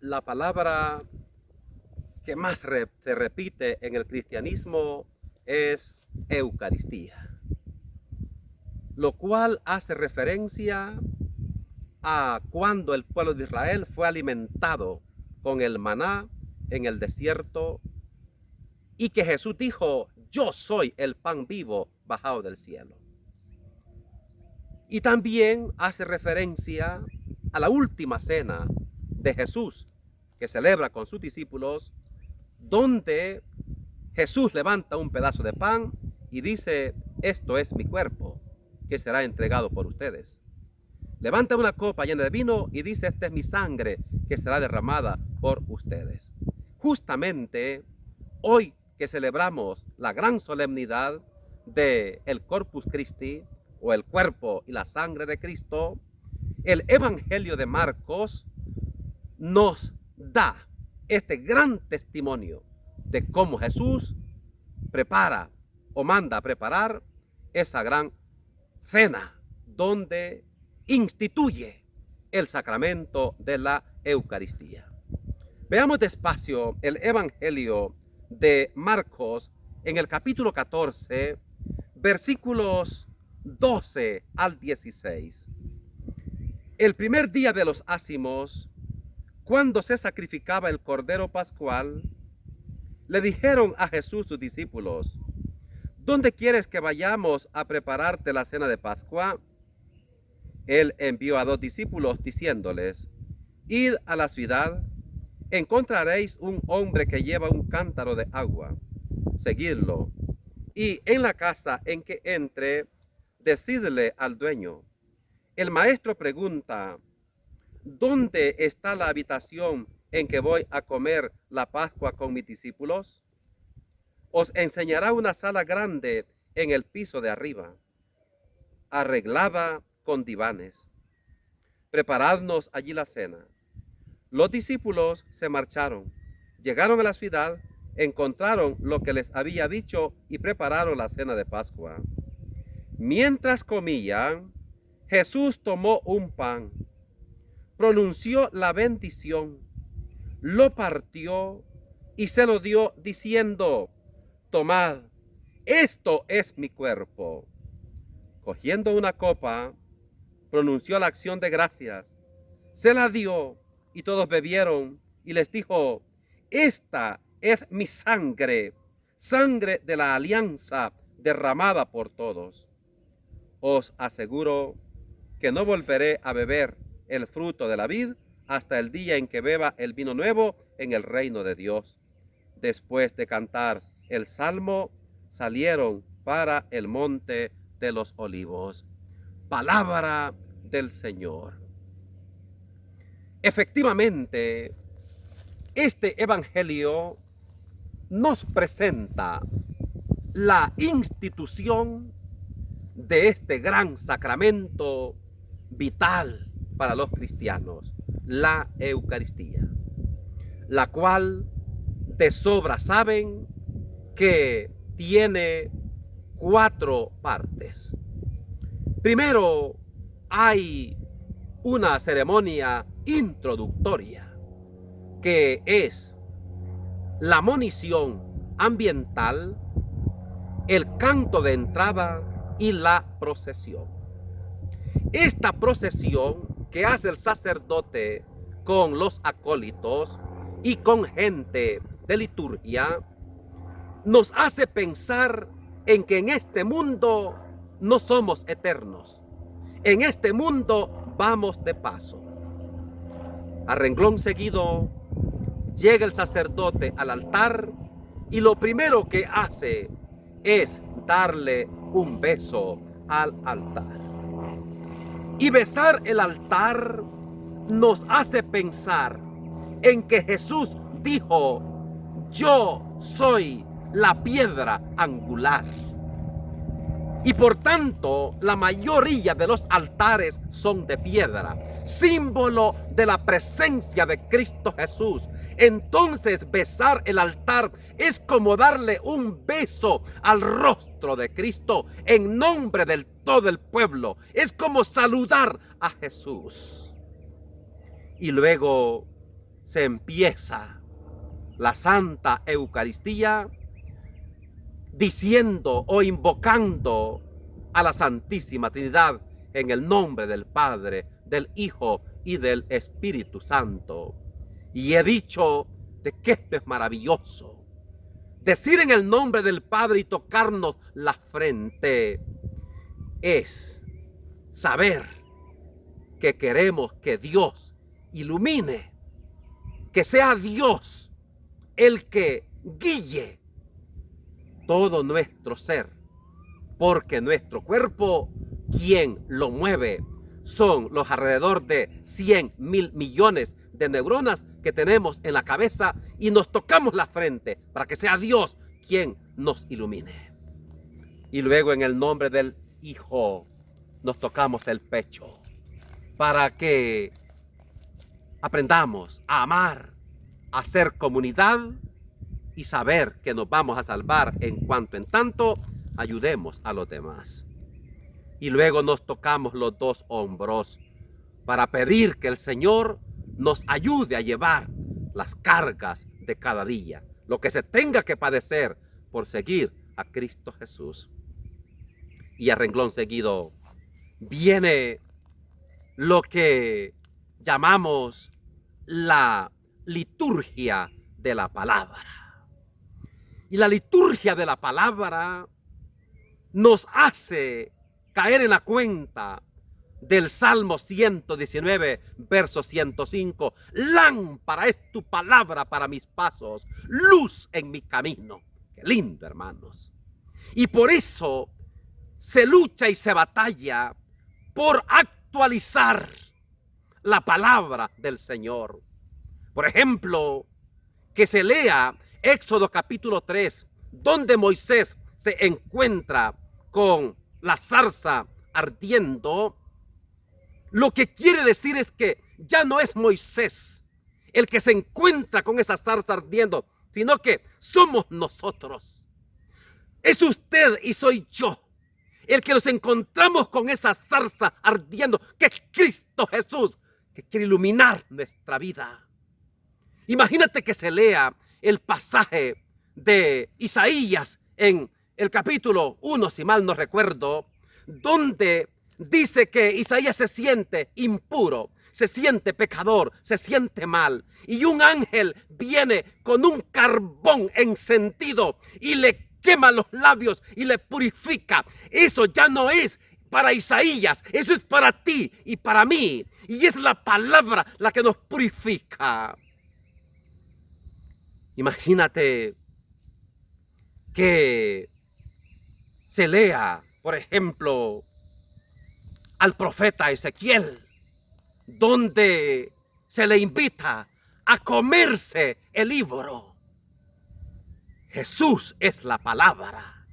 La palabra que más se repite en el cristianismo es Eucaristía, lo cual hace referencia a cuando el pueblo de Israel fue alimentado con el maná en el desierto y que Jesús dijo: yo soy el pan vivo bajado del cielo. Y también hace referencia a la última cena de Jesús que celebra con sus discípulos, donde Jesús levanta un pedazo de pan y dice: esto es mi cuerpo que será entregado por ustedes. Levanta una copa llena de vino y dice: esta es mi sangre que será derramada por ustedes. Justamente hoy que celebramos la gran solemnidad del Corpus Christi, o el cuerpo y la sangre de Cristo, el Evangelio de Marcos nos da este gran testimonio de cómo Jesús prepara o manda a preparar esa gran cena donde instituye el sacramento de la Eucaristía. Veamos despacio el Evangelio de Marcos en el capítulo 14, versículos 12 al 16. El primer día de los ácimos, cuando se sacrificaba el cordero pascual, le dijeron a Jesús sus discípulos: ¿dónde quieres que vayamos a prepararte la cena de Pascua? Él envió a 2 discípulos diciéndoles: id a la ciudad, encontraréis un hombre que lleva un cántaro de agua, seguidlo, y en la casa en que entre, decidle al dueño: el maestro pregunta, ¿dónde está la habitación en que voy a comer la Pascua con mis discípulos? Os enseñará una sala grande en el piso de arriba, arreglada con divanes. Preparadnos allí la cena. Los discípulos se marcharon, llegaron a la ciudad, encontraron lo que les había dicho y prepararon la cena de Pascua. Mientras comían, Jesús tomó un pan, pronunció la bendición, lo partió y se lo dio diciendo: tomad, esto es mi cuerpo. Cogiendo una copa, pronunció la acción de gracias, se la dio y todos bebieron, y les dijo: esta es mi sangre, sangre de la alianza derramada por todos. Os aseguro que no volveré a beber el fruto de la vid hasta el día en que beba el vino nuevo en el reino de Dios. Después de cantar el salmo, salieron para el monte de los olivos. Palabra del Señor. Efectivamente, este evangelio nos presenta la institución de este gran sacramento vital para los cristianos, la Eucaristía, la cual de sobra saben que tiene 4 partes. Primero, hay una ceremonia introductoria, que es la monición ambiental, el canto de entrada y la procesión. Esta procesión que hace el sacerdote con los acólitos y con gente de liturgia nos hace pensar en que en este mundo no somos eternos. En este mundo vamos de paso. A renglón seguido llega el sacerdote al altar y lo primero que hace es darle un beso al altar. Y besar el altar nos hace pensar en que Jesús dijo: yo soy la piedra angular. Y por tanto, la mayoría de los altares son de piedra, símbolo de la presencia de Cristo Jesús. Entonces, besar el altar es como darle un beso al rostro de Cristo en nombre de todo el pueblo. Es como saludar a Jesús. Y luego se empieza la Santa Eucaristía diciendo o invocando a la Santísima Trinidad en el nombre del Padre, del Hijo y del Espíritu Santo. Y he dicho de que esto es maravilloso. Decir en el nombre del Padre y tocarnos la frente es saber que queremos que Dios ilumine, que sea Dios el que guíe todo nuestro ser, porque nuestro cuerpo, quien lo mueve, son los alrededor de 100.000 millones de neuronas que tenemos en la cabeza, y nos tocamos la frente para que sea Dios quien nos ilumine. Y luego en el nombre del Hijo nos tocamos el pecho para que aprendamos a amar, a ser comunidad y saber que nos vamos a salvar en cuanto en tanto ayudemos a los demás. Y luego nos tocamos los dos hombros para pedir que el Señor nos ayude a llevar las cargas de cada día, lo que se tenga que padecer por seguir a Cristo Jesús. Y a renglón seguido viene lo que llamamos la liturgia de la palabra. Y la liturgia de la palabra nos hace caer en la cuenta del Salmo 119, verso 105. Lámpara es tu palabra para mis pasos, luz en mi camino. Qué lindo, hermanos. Y por eso se lucha y se batalla por actualizar la palabra del Señor. Por ejemplo, que se lea Éxodo capítulo 3, donde Moisés se encuentra con la zarza ardiendo. Lo que quiere decir es que ya no es Moisés el que se encuentra con esa zarza ardiendo, sino que somos nosotros. Es usted y soy yo el que nos encontramos con esa zarza ardiendo, que es Cristo Jesús, que quiere iluminar nuestra vida. Imagínate que se lea el pasaje de Isaías en el capítulo 1, si mal no recuerdo, donde dice que Isaías se siente impuro, se siente pecador, se siente mal. Y un ángel viene con un carbón encendido y le quema los labios y le purifica. Eso ya no es para Isaías, eso es para ti y para mí. Y es la palabra la que nos purifica. Imagínate que se lea, por ejemplo, al profeta Ezequiel, donde se le invita a comerse el libro. Jesús es la palabra.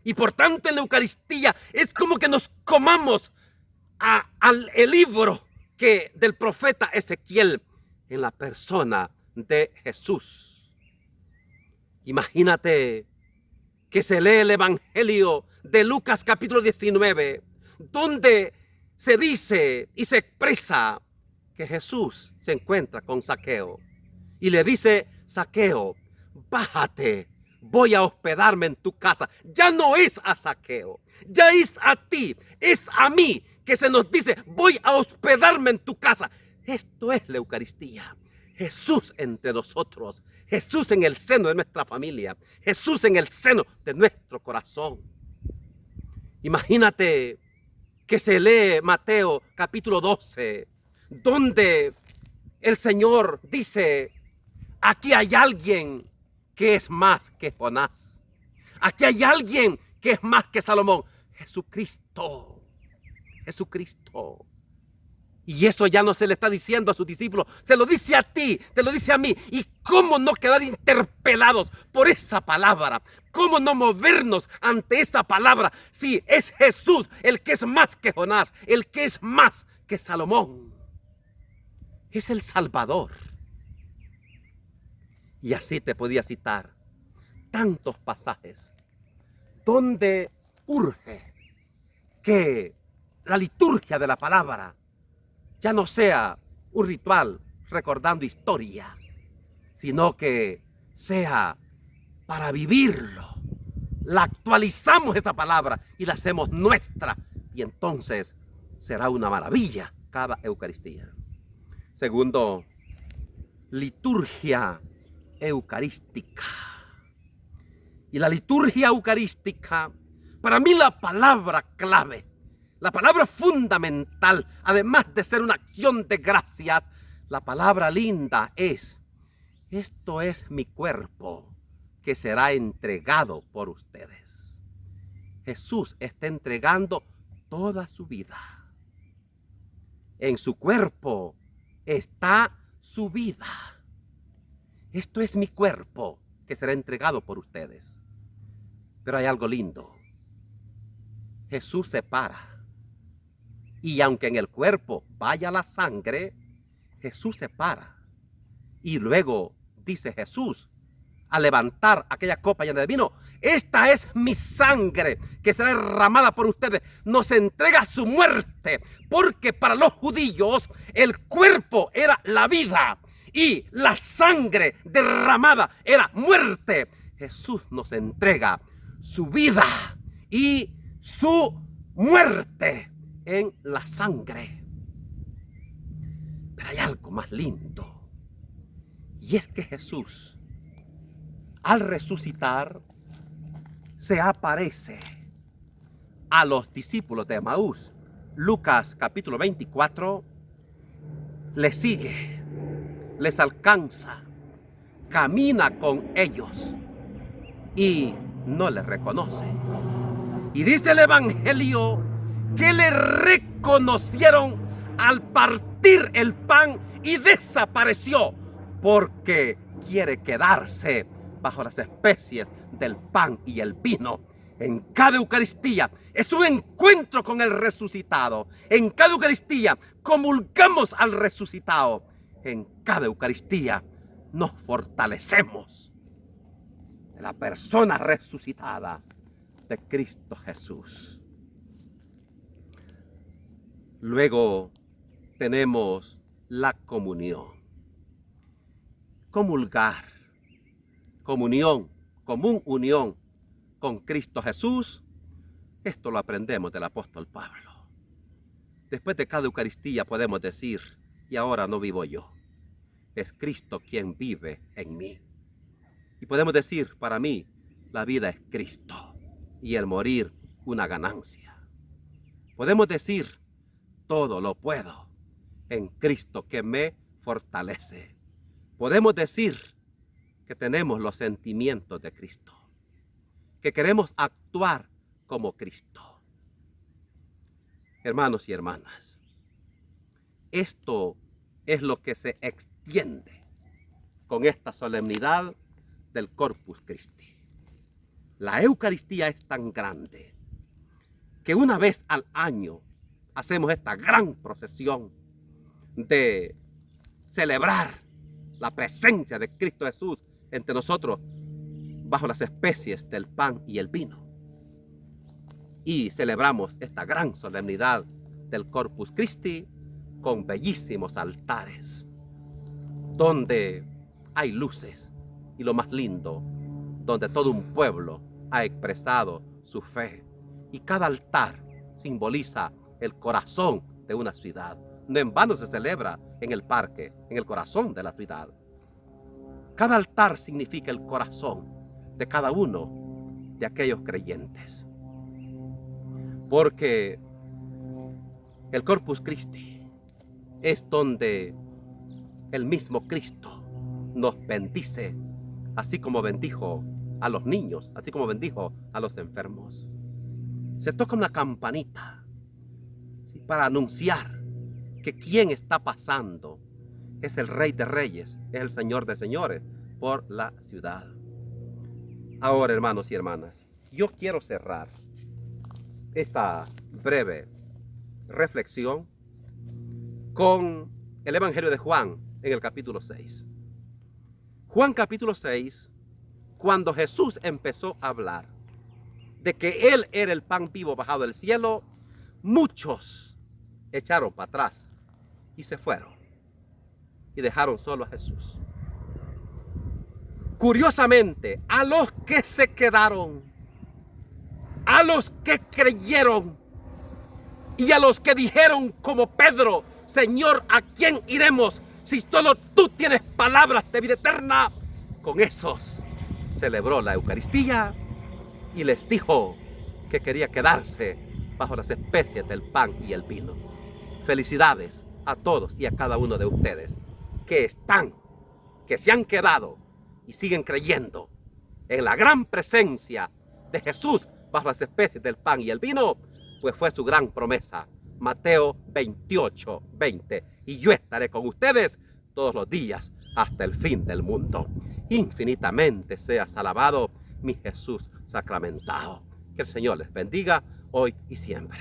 Y por tanto en la Eucaristía es como que nos comamos el libro del profeta Ezequiel en la persona de Jesús. Imagínate que se lee el Evangelio de Lucas capítulo 19, donde se dice y se expresa que Jesús se encuentra con Zaqueo y le dice: Zaqueo, bájate, voy a hospedarme en tu casa. Ya no es a Zaqueo, ya es a ti, es a mí que se nos dice: voy a hospedarme en tu casa. Esto es la Eucaristía. Jesús entre nosotros, Jesús en el seno de nuestra familia, Jesús en el seno de nuestro corazón. Imagínate que se lee Mateo capítulo 12, donde el Señor dice: aquí hay alguien que es más que Jonás. Aquí hay alguien que es más que Salomón. Jesucristo. Jesucristo. Y eso ya no se le está diciendo a sus discípulos, te lo dice a ti, te lo dice a mí. ¿Y cómo no quedar interpelados por esa palabra? ¿Cómo no movernos ante esa palabra si es Jesús el que es más que Jonás, el que es más que Salomón? Es el Salvador. Y así te podía citar tantos pasajes donde urge que la liturgia de la palabra ya no sea un ritual recordando historia, sino que sea para vivirlo. La actualizamos esta palabra y la hacemos nuestra, y entonces será una maravilla cada Eucaristía. Segundo, liturgia eucarística. Y la liturgia eucarística, para mí la palabra clave, la palabra fundamental, además de ser una acción de gracias, la palabra linda es: esto es mi cuerpo que será entregado por ustedes. Jesús está entregando toda su vida. En su cuerpo está su vida. Esto es mi cuerpo que será entregado por ustedes. Pero hay algo lindo. Jesús se para. Y aunque en el cuerpo vaya la sangre, Jesús se para. Y luego dice Jesús, al levantar aquella copa llena de vino: esta es mi sangre que será derramada por ustedes. Nos entrega su muerte, porque para los judíos el cuerpo era la vida y la sangre derramada era muerte. Jesús nos entrega su vida y su muerte en la sangre. Pero hay algo más lindo, y es que Jesús, al resucitar, se aparece a los discípulos de Emaús. Lucas capítulo 24, les sigue, les alcanza, camina con ellos y no les reconoce. Y dice el Evangelio que le reconocieron al partir el pan y desapareció, porque quiere quedarse bajo las especies del pan y el vino. En cada Eucaristía es un encuentro con el resucitado. En cada Eucaristía comulgamos al resucitado. En cada Eucaristía nos fortalecemos de la persona resucitada de Cristo Jesús. Luego tenemos la comunión. Comulgar, comunión, común unión con Cristo Jesús. Esto lo aprendemos del apóstol Pablo. Después de cada Eucaristía podemos decir: y ahora no vivo yo, es Cristo quien vive en mí. Y podemos decir: para mí la vida es Cristo y el morir una ganancia. Podemos decir: todo lo puedo en Cristo que me fortalece. Podemos decir que tenemos los sentimientos de Cristo, que queremos actuar como Cristo. Hermanos y hermanas, esto es lo que se extiende con esta solemnidad del Corpus Christi. La Eucaristía es tan grande que una vez al año hacemos esta gran procesión de celebrar la presencia de Cristo Jesús entre nosotros bajo las especies del pan y el vino. Y celebramos esta gran solemnidad del Corpus Christi con bellísimos altares, donde hay luces y, lo más lindo, donde todo un pueblo ha expresado su fe. Y cada altar simboliza el corazón de una ciudad. No en vano se celebra en el parque, en el corazón de la ciudad. Cada altar significa el corazón de cada uno de aquellos creyentes. Porque el Corpus Christi es donde el mismo Cristo nos bendice, así como bendijo a los niños, así como bendijo a los enfermos. Se toca una campanita, ¿sí?, para anunciar que quien está pasando es el Rey de Reyes, es el Señor de Señores por la ciudad. Ahora, hermanos y hermanas, yo quiero cerrar esta breve reflexión con el Evangelio de Juan en el capítulo 6. Juan capítulo 6, cuando Jesús empezó a hablar de que Él era el pan vivo bajado del cielo, muchos echaron para atrás y se fueron y dejaron solo a Jesús. Curiosamente, a los que se quedaron, a los que creyeron y a los que dijeron como Pedro: Señor, ¿a quién iremos si solo tú tienes palabras de vida eterna? Con esos celebró la Eucaristía y les dijo que quería quedarse bajo las especies del pan y el vino. Felicidades a todos y a cada uno de ustedes que se han quedado y siguen creyendo en la gran presencia de Jesús bajo las especies del pan y el vino, pues fue su gran promesa. Mateo 28:20. Y yo estaré con ustedes todos los días hasta el fin del mundo. Infinitamente seas alabado, mi Jesús sacramentado. Que el Señor les bendiga hoy y siempre.